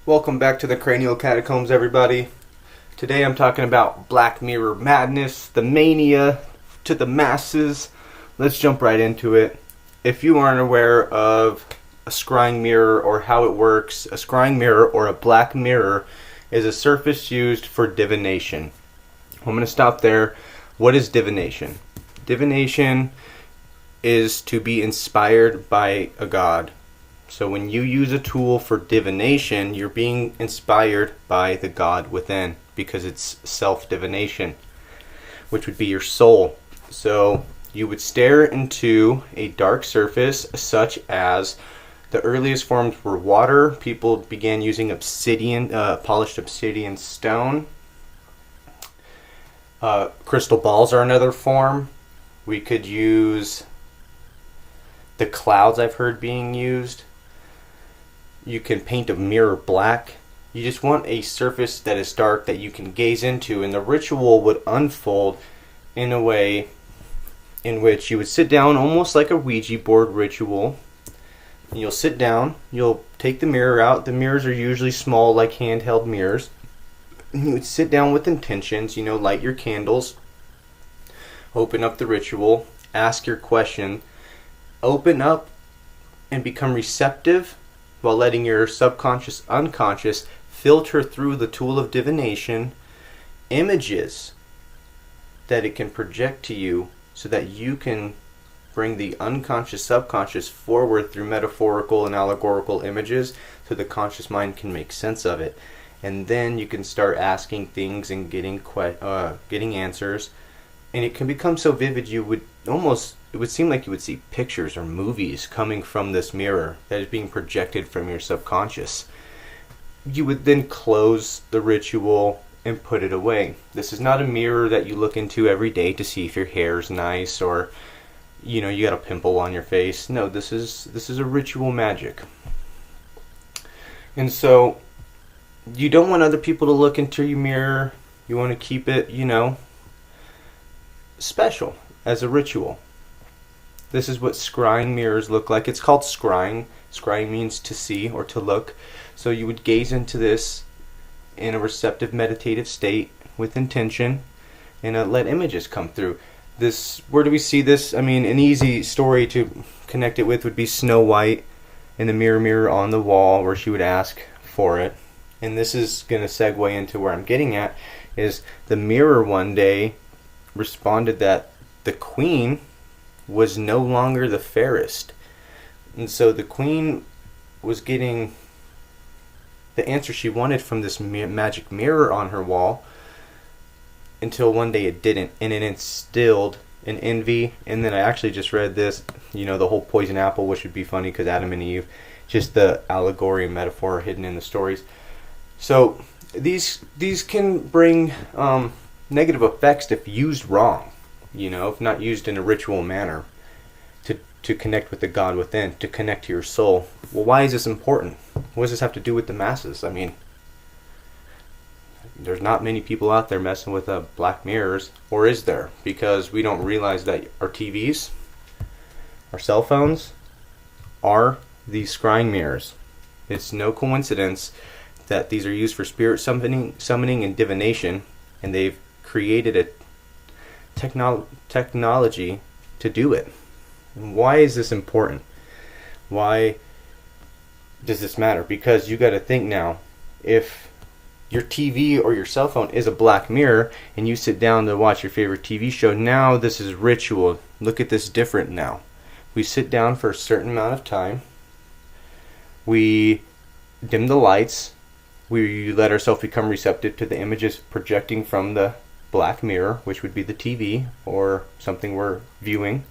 Welcome back to the Cranial Catacombs, everybody. Today I'm talking about Black Mirror madness, the mania to the masses. Let's jump right into it. If you aren't aware of a scrying mirror or how it works, a scrying mirror or a black mirror is a surface used for divination. I'm going to stop there. What is divination? Divination is to be inspired by a god. So when you use a tool for divination, you're being inspired by the God within, because it's self-divination, which would be your soul. So you would stare into a dark surface, such as the earliest forms were water. People began using obsidian, polished obsidian stone. Crystal balls are another form. We could use the clouds, I've heard being used. You can paint a mirror black. You just want a surface that is dark that you can gaze into, and the ritual would unfold in a way in which you would sit down almost like a Ouija board ritual. And you'll sit down, you'll take the mirror out. The mirrors are usually small, like handheld mirrors. And you would sit down with intentions, light your candles, open up the ritual, ask your question, open up and become receptive, while letting your subconscious, unconscious filter through the tool of divination images that it can project to you, so that you can bring the unconscious, subconscious forward through metaphorical and allegorical images, so the conscious mind can make sense of it. And then you can start asking things and getting answers, and it can become so vivid it would seem like you would see pictures or movies coming from this mirror that is being projected from your subconscious. You would then close the ritual and put it away. This is not a mirror that you look into every day to see if your hair's nice or you got a pimple on your face. No, this is a ritual magic. And so you don't want other people to look into your mirror. You want to keep it, special as a ritual. This is what scrying mirrors look like. It's called scrying. Scrying means to see or to look. So you would gaze into this in a receptive meditative state with intention, and let images come through. Where do we see this? I mean, an easy story to connect it with would be Snow White and the mirror on the wall, where she would ask for it. And this is going to segue into where I'm getting at, is the mirror one day responded that the queen was no longer the fairest. And so the queen was getting the answer she wanted from this magic mirror on her wall, until one day it didn't, and it instilled an envy. And then I actually just read this, the whole poison apple, which would be funny because Adam and Eve, just the allegory and metaphor hidden in the stories. So these can bring negative effects if used wrong. If not used in a ritual manner, to connect with the God within, to connect to your soul. Well, why is this important? What does this have to do with the masses? I mean, there's not many people out there messing with black mirrors, or is there? Because we don't realize that our TVs, our cell phones, are these scrying mirrors. It's no coincidence that these are used for spirit summoning and divination, and they've created a technology to do it. And why is this important? Why does this matter? Because you got to think now, if your TV or your cell phone is a black mirror and you sit down to watch your favorite TV show, now this is ritual. Look at this different now. We sit down for a certain amount of time. We dim the lights. We let ourselves become receptive to the images projecting from the black mirror, which would be the TV or something we're viewing.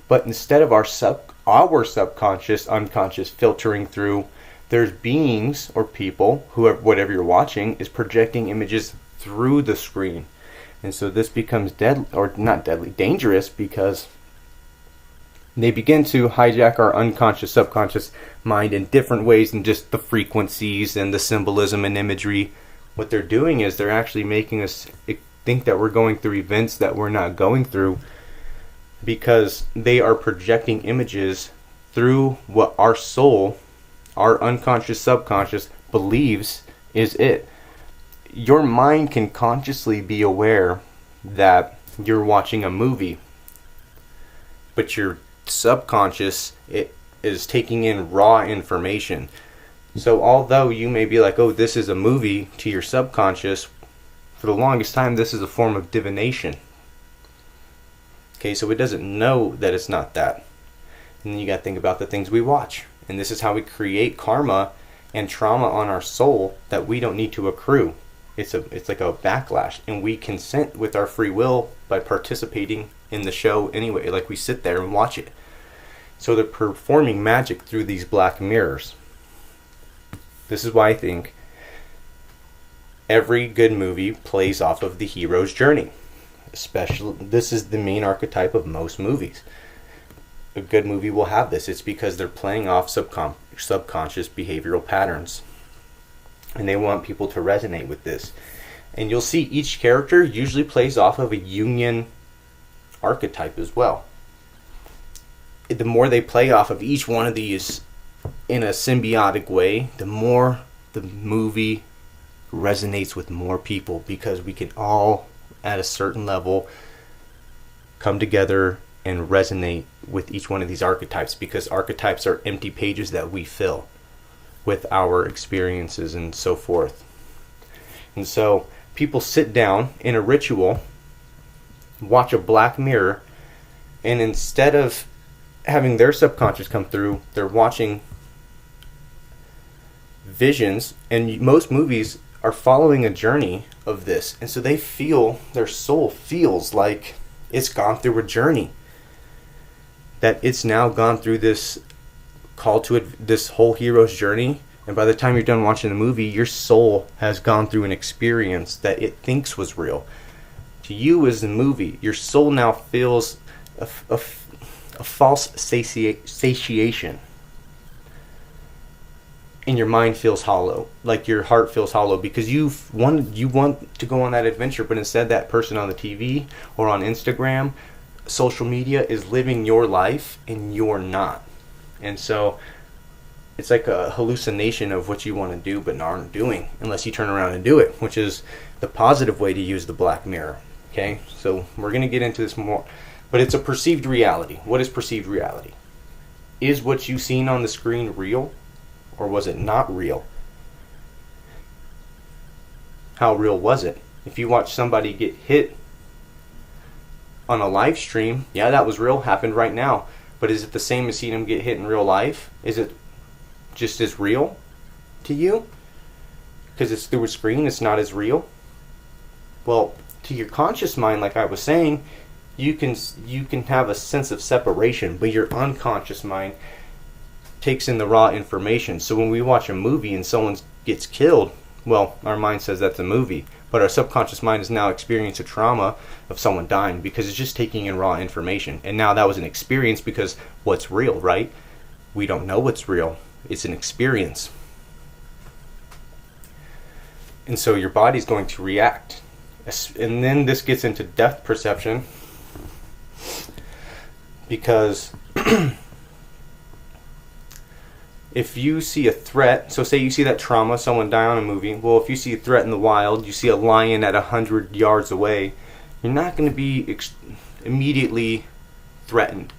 But instead of our subconscious, unconscious filtering through, there's beings or people, whatever you're watching, is projecting images through the screen. And so this becomes dangerous, because they begin to hijack our unconscious, subconscious mind in different ways than just the frequencies and the symbolism and imagery. What they're doing is they're actually making us think that we're going through events that we're not going through, because they are projecting images through what our soul, our unconscious, subconscious believes is it. Your mind can consciously be aware that you're watching a movie, but your subconscious is taking in raw information. So although you may be like, oh, this is a movie, to your subconscious, for the longest time, this is a form of divination. Okay, so it doesn't know that it's not that. And then you got to think about the things we watch. And this is how we create karma and trauma on our soul that we don't need to accrue. It's like a backlash. And we consent with our free will by participating in the show anyway. Like we sit there and watch it. So they're performing magic through these black mirrors. This is why I think every good movie plays off of the hero's journey. Especially, this is the main archetype of most movies. A good movie will have this. It's because they're playing off subconscious behavioral patterns. And they want people to resonate with this. And you'll see each character usually plays off of a Jungian archetype as well. The more they play off of each one of these in a symbiotic way, the more the movie resonates with more people, because we can all, at a certain level, come together and resonate with each one of these archetypes, because archetypes are empty pages that we fill with our experiences and so forth. And so people sit down in a ritual, watch a black mirror, and instead of having their subconscious come through, they're watching visions. And most movies are following a journey of this, and so they feel, their soul feels like it's gone through a journey, that it's now gone through this call to it, this whole hero's journey. And by the time you're done watching the movie, your soul has gone through an experience that it thinks was real. To you as the movie, your soul now feels a false satiation. And your mind feels hollow, like your heart feels hollow, because you want to go on that adventure, but instead that person on the TV or on Instagram, social media, is living your life and you're not. And so it's like a hallucination of what you want to do but aren't doing unless you turn around and do it, which is the positive way to use the black mirror. Okay, so we're going to get into this more, but it's a perceived reality. What is perceived reality? Is what you've seen on the screen real? Or was it not real? How real was it? If you watch somebody get hit on a live stream, yeah, that was real, happened right now. But is it the same as seeing them get hit in real life? Is it just as real to you? Because it's through a screen, it's not as real? Well, to your conscious mind, like I was saying, you can have a sense of separation, but your unconscious mind takes in the raw information. So when we watch a movie and someone gets killed, well, our mind says that's a movie, but our subconscious mind has now experienced a trauma of someone dying because it's just taking in raw information. And now that was an experience, because what's real, right? We don't know what's real. It's an experience. And so your body's going to react. And then this gets into depth perception, because if you see a threat, so say you see that trauma, someone die on a movie, well, if you see a threat in the wild, you see a lion at 100 yards away, you're not going to be immediately threatened.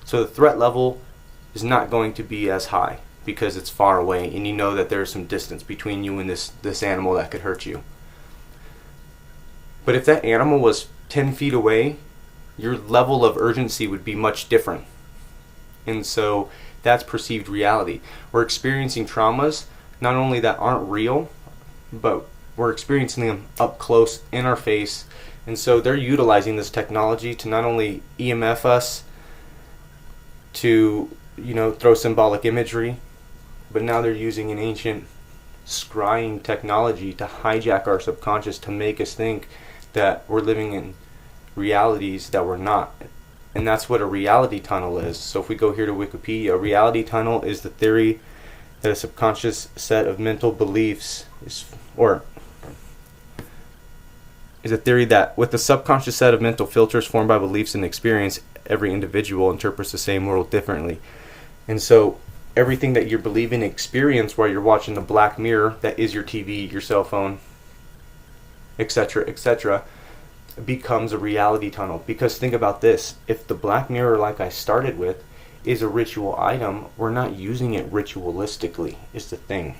So the threat level is not going to be as high because it's far away, and you know that there's some distance between you and this animal that could hurt you. But if that animal was 10 feet away, your level of urgency would be much different. And so that's perceived reality. We're experiencing traumas, not only that aren't real, but we're experiencing them up close in our face. And so they're utilizing this technology to not only EMF us, to throw symbolic imagery, but now they're using an ancient scrying technology to hijack our subconscious, to make us think that we're living in realities that we're not. And that's what a reality tunnel is. So if we go here to Wikipedia, a reality tunnel is the theory that a subconscious set of mental beliefs is a theory that with a subconscious set of mental filters formed by beliefs and experience, every individual interprets the same world differently. And so everything that you're believing and experience while you're watching the black mirror that is your TV, your cell phone, etc., etc., becomes a reality tunnel. Because think about this, if the black mirror, like I started with, is a ritual item, we're not using it ritualistically, is the thing.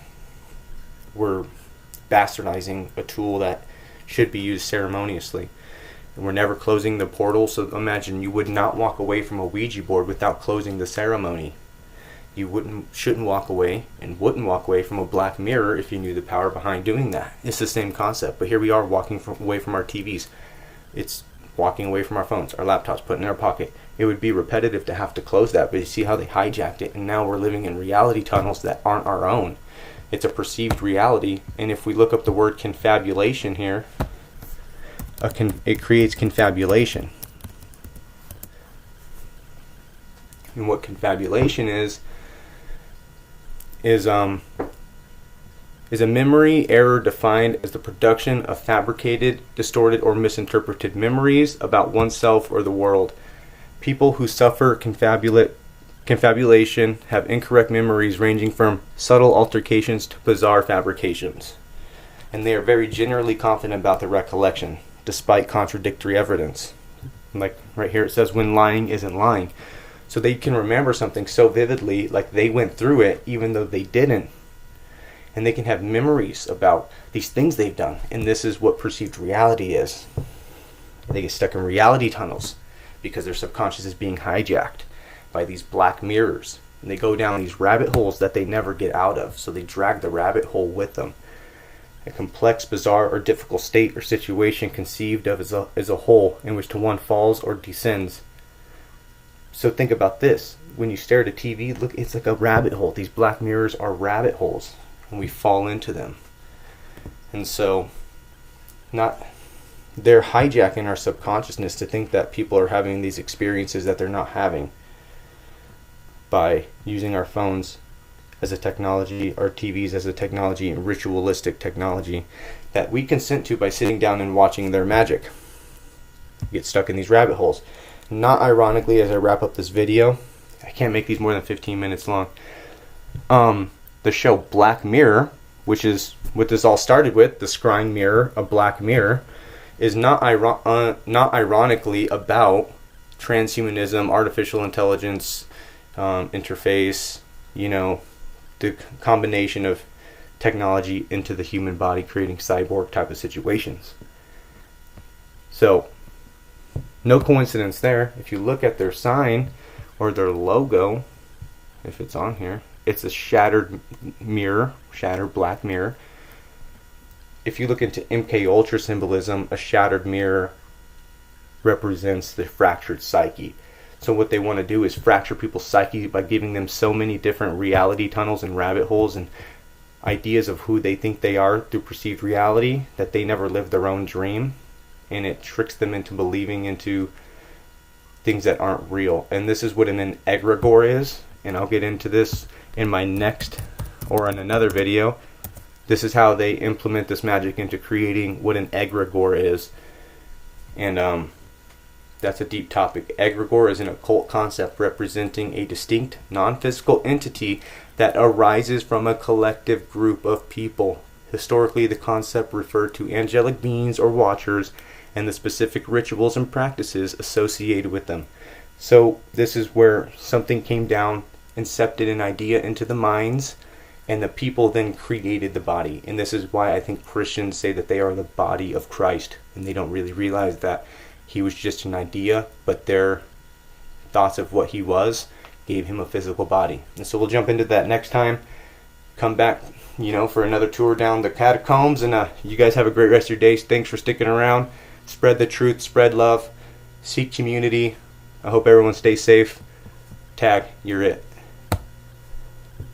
We're bastardizing a tool that should be used ceremoniously. And we're never closing the portal, so imagine you would not walk away from a Ouija board without closing the ceremony. You shouldn't walk away and wouldn't walk away from a black mirror if you knew the power behind doing that. It's the same concept, but here we are walking away from our TVs. It's walking away from our phones, our laptops, putting in our pocket. It would be repetitive to have to close that, but you see how they hijacked it, and now we're living in reality tunnels that aren't our own. It's a perceived reality, and if we look up the word confabulation here, it creates confabulation. And what confabulation is a memory error defined as the production of fabricated, distorted, or misinterpreted memories about oneself or the world. People who suffer confabulation have incorrect memories ranging from subtle altercations to bizarre fabrications. And they are very generally confident about their recollection, despite contradictory evidence. Like right here it says, when lying isn't lying. So they can remember something so vividly, like they went through it, even though they didn't. And they can have memories about these things they've done. And this is what perceived reality is. They get stuck in reality tunnels because their subconscious is being hijacked by these black mirrors. And they go down these rabbit holes that they never get out of. So they drag the rabbit hole with them. A complex, bizarre, or difficult state or situation conceived of as a whole in which one falls or descends. So think about this. When you stare at a TV, look, it's like a rabbit hole. These black mirrors are rabbit holes, and we fall into them. And so, they're hijacking our subconsciousness to think that people are having these experiences that they're not having by using our phones as a technology, our TVs as a technology, and ritualistic technology that we consent to by sitting down and watching their magic. You get stuck in these rabbit holes. Not ironically, as I wrap up this video, I can't make these more than 15 minutes long. The show Black Mirror, which is what this all started with, the scrying mirror, a black mirror, is not ironically about transhumanism, artificial intelligence, interface, the combination of technology into the human body, creating cyborg type of situations. So, no coincidence there. If you look at their sign or their logo, if it's on here, it's a shattered mirror, shattered black mirror. If you look into MK Ultra symbolism, a shattered mirror represents the fractured psyche. So what they want to do is fracture people's psyche by giving them so many different reality tunnels and rabbit holes and ideas of who they think they are through perceived reality, that they never live their own dream. And it tricks them into believing into things that aren't real. And this is what an egregore is. And I'll get into this in my next or in another video. This is how they implement this magic into creating what an egregore is. And that's a deep topic. Egregore is an occult concept representing a distinct, non-physical entity that arises from a collective group of people. Historically, the concept referred to angelic beings or watchers and the specific rituals and practices associated with them. So this is where something came down, incepted an idea into the minds, and the people then created the body. And this is why I think Christians say that they are the body of Christ, and they don't really realize that he was just an idea, but their thoughts of what he was gave him a physical body. And so we'll jump into that next time. Come back, for another tour down the catacombs, and you guys have a great rest of your days. Thanks for sticking around. Spread the truth, spread love, seek community. I hope everyone stays safe. Tag, you're it.